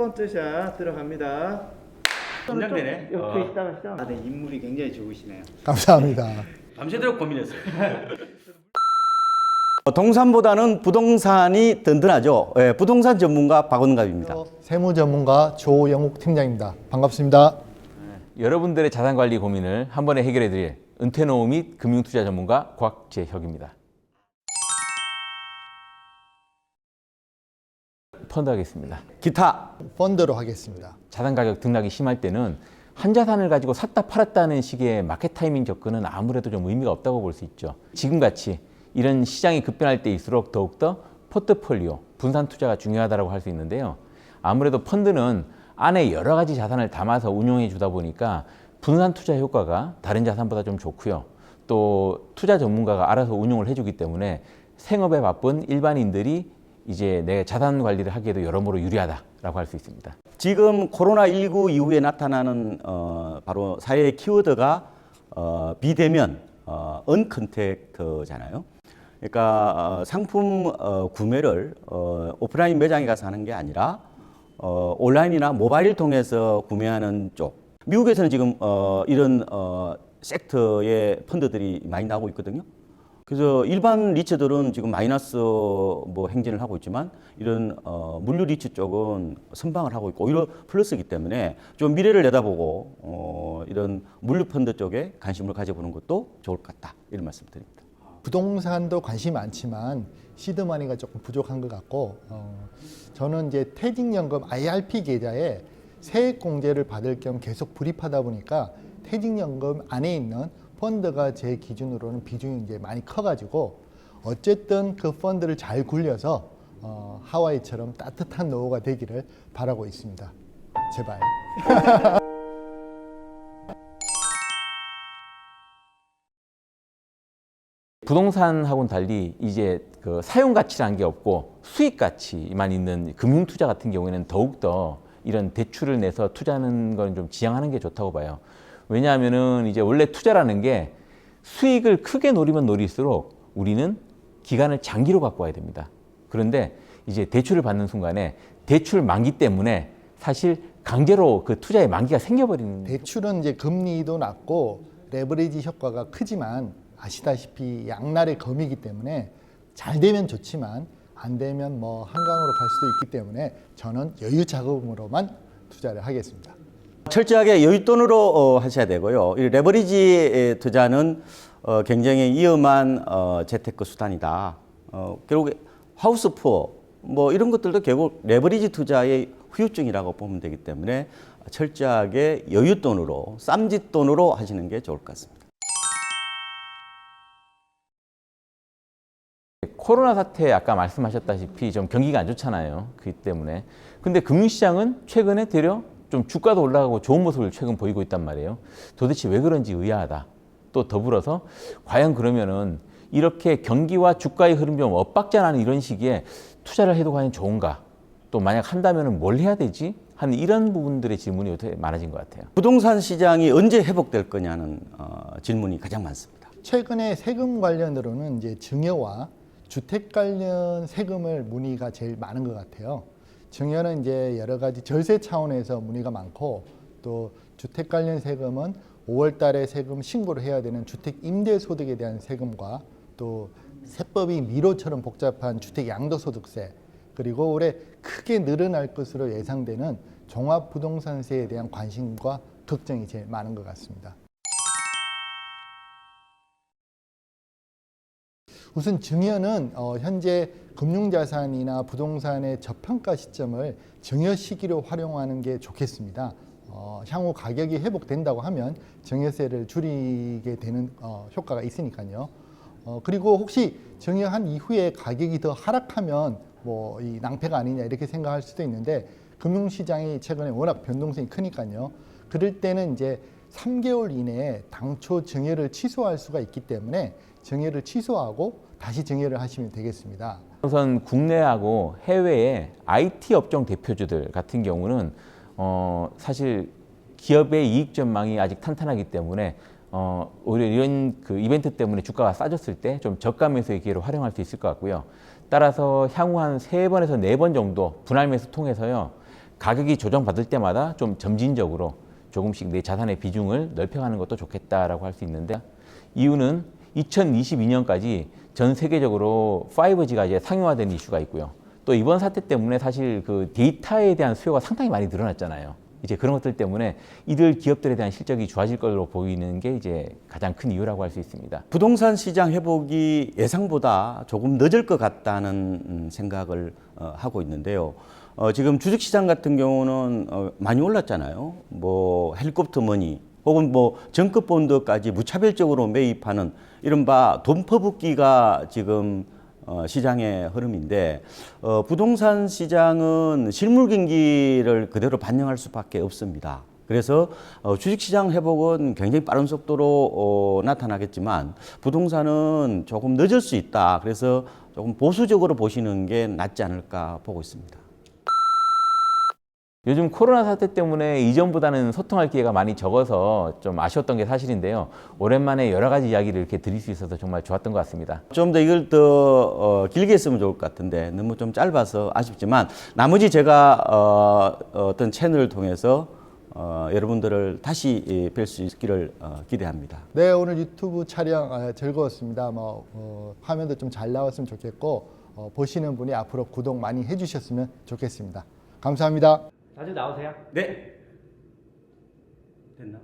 번째 샷 들어갑니다. 긴장되네. 옆에 있다가 시작. 아, 네, 인물이 굉장히 좋으시네요. 감사합니다. 밤새도록 고민했어요. 동산보다는 부동산이 든든하죠. 예, 부동산 전문가 박원갑입니다. 세무 전문가 조영욱 팀장입니다. 반갑습니다. 여러분들의 자산관리 고민을 한 번에 해결해드릴 은퇴노후 및 금융투자 전문가 곽재혁입니다. 펀드 하겠습니다. 기타. 펀드로 하겠습니다. 자산 가격 등락이 심할 때는 한 자산을 가지고 샀다 팔았다는 식의 마켓 타이밍 접근은 아무래도 좀 의미가 없다고 볼 수 있죠. 지금같이 이런 시장이 급변할 때일수록 더욱더 포트폴리오, 분산 투자가 중요하다고 할 수 있는데요. 아무래도 펀드는 안에 여러 가지 자산을 담아서 운용해 주다 보니까 분산 투자 효과가 다른 자산보다 좀 좋고요. 또 투자 전문가가 알아서 운용을 해주기 때문에 생업에 바쁜 일반인들이 이제 내 자산 관리를 하기에도 여러모로 유리하다라고 할 수 있습니다. 지금 코로나19 이후에 나타나는 바로 사회의 키워드가 비대면, 언컨택트잖아요. 그러니까 상품 구매를 오프라인 매장에 가서 하는 게 아니라 온라인이나 모바일을 통해서 구매하는 쪽. 미국에서는 지금 이런 섹터의 펀드들이 많이 나오고 있거든요. 그래서 일반 리츠들은 지금 마이너스 행진을 하고 있지만 이런 물류 리츠 쪽은 선방을 하고 있고 오히려 플러스이기 때문에 좀 미래를 내다보고 이런 물류 펀드 쪽에 관심을 가져보는 것도 좋을 것 같다 이런 말씀드립니다. 부동산도 관심이 많지만 시드머니가 조금 부족한 것 같고 저는 이제 퇴직연금 IRP 계좌에 세액공제를 받을 겸 계속 불입하다 보니까 퇴직연금 안에 있는 펀드가 제 기준으로는 비중이 이제 많이 커가지고 어쨌든 그 펀드를 잘 굴려서 하와이처럼 따뜻한 노후가 되기를 바라고 있습니다. 제발. 부동산하고는 달리 이제 그 사용 가치라는 게 없고 수익 가치만 있는 금융 투자 같은 경우에는 더욱더 이런 대출을 내서 투자하는 건 좀 지양하는 게 좋다고 봐요. 왜냐하면은 이제 원래 투자라는 게 수익을 크게 노리면 노릴수록 우리는 기간을 장기로 갖고 와야 됩니다. 그런데 이제 대출을 받는 순간에 대출 만기 때문에 사실 강제로 그 투자의 만기가 생겨버리는. 대출은 이제 금리도 낮고 레버리지 효과가 크지만 아시다시피 양날의 검이기 때문에 잘 되면 좋지만 안 되면 뭐 한강으로 갈 수도 있기 때문에 저는 여유 자금으로만 투자를 하겠습니다. 철저하게 여윳돈으로 하셔야 되고요. 이 레버리지 투자는 굉장히 위험한 재테크 수단이다. 결국 하우스푸어 이런 것들도 결국 레버리지 투자의 후유증이라고 보면 되기 때문에 철저하게 여윳돈으로 쌈짓돈으로 하시는 게 좋을 것 같습니다. 코로나 사태 아까 말씀하셨다시피 좀 경기가 안 좋잖아요. 그렇기 때문에. 근데 금융시장은 최근에 되려 좀 주가도 올라가고 좋은 모습을 최근 보이고 있단 말이에요. 도대체 왜 그런지 의아하다. 또 더불어서 과연 그러면은 이렇게 경기와 주가의 흐름 좀 엇박자나는 이런 시기에 투자를 해도 과연 좋은가? 또 만약 한다면은 뭘 해야 되지? 하는 이런 부분들의 질문이 요새 많아진 것 같아요. 부동산 시장이 언제 회복될 거냐는 질문이 가장 많습니다. 최근에 세금 관련으로는 이제 증여와 주택 관련 세금을 문의가 제일 많은 것 같아요. 증여는 이제 여러 가지 절세 차원에서 문의가 많고 또 주택 관련 세금은 5월 달에 세금 신고를 해야 되는 주택 임대 소득에 대한 세금과 또 세법이 미로처럼 복잡한 주택 양도소득세 그리고 올해 크게 늘어날 것으로 예상되는 종합부동산세에 대한 관심과 걱정이 제일 많은 것 같습니다. 우선 증여는 현재 금융자산이나 부동산의 저평가 시점을 증여 시기로 활용하는 게 좋겠습니다. 향후 가격이 회복된다고 하면 증여세를 줄이게 되는 효과가 있으니까요. 그리고 혹시 증여한 이후에 가격이 더 하락하면 이 낭패가 아니냐 이렇게 생각할 수도 있는데 금융시장이 최근에 워낙 변동성이 크니까요. 그럴 때는 이제 3개월 이내에 당초 증여를 취소할 수가 있기 때문에 증여를 취소하고 다시 증여를 하시면 되겠습니다. 우선 국내하고 해외의 IT 업종 대표주들 같은 경우는 사실 기업의 이익 전망이 아직 탄탄하기 때문에 오히려 이런 그 이벤트 때문에 주가가 싸졌을 때 좀 저가 매수의 기회로 활용할 수 있을 것 같고요. 따라서 향후 한 3번에서 4번 정도 분할 매수 통해서요. 가격이 조정받을 때마다 좀 점진적으로 조금씩 내 자산의 비중을 넓혀가는 것도 좋겠다라고 할 수 있는데, 이유는 2022년까지 전 세계적으로 5G가 이제 상용화되는 이슈가 있고요. 또 이번 사태 때문에 사실 그 데이터에 대한 수요가 상당히 많이 늘어났잖아요. 이제 그런 것들 때문에 이들 기업들에 대한 실적이 좋아질 걸로 보이는 게 이제 가장 큰 이유라고 할 수 있습니다. 부동산 시장 회복이 예상보다 조금 늦을 것 같다는 생각을 하고 있는데요. 지금 주식시장 같은 경우는 많이 올랐잖아요. 뭐 헬리콥터 머니 혹은 뭐 정급 본드까지 무차별적으로 매입하는 이른바 돈 퍼붓기가 지금 시장의 흐름인데, 부동산 시장은 실물 경기를 그대로 반영할 수밖에 없습니다. 그래서 주식시장 회복은 굉장히 빠른 속도로 나타나겠지만 부동산은 조금 늦을 수 있다. 그래서 조금 보수적으로 보시는 게 낫지 않을까 보고 있습니다. 요즘 코로나 사태 때문에 이전보다는 소통할 기회가 많이 적어서 좀 아쉬웠던 게 사실인데요. 오랜만에 여러 가지 이야기를 이렇게 드릴 수 있어서 정말 좋았던 것 같습니다. 좀 더 이걸 더 길게 했으면 좋을 것 같은데 너무 좀 짧아서 아쉽지만, 나머지 제가 어떤 채널을 통해서 여러분들을 다시 뵐 수 있기를 기대합니다. 네, 오늘 유튜브 촬영 즐거웠습니다. 화면도 좀 잘 나왔으면 좋겠고 보시는 분이 앞으로 구독 많이 해주셨으면 좋겠습니다. 감사합니다. 자주 나오세요. 네. 됐나?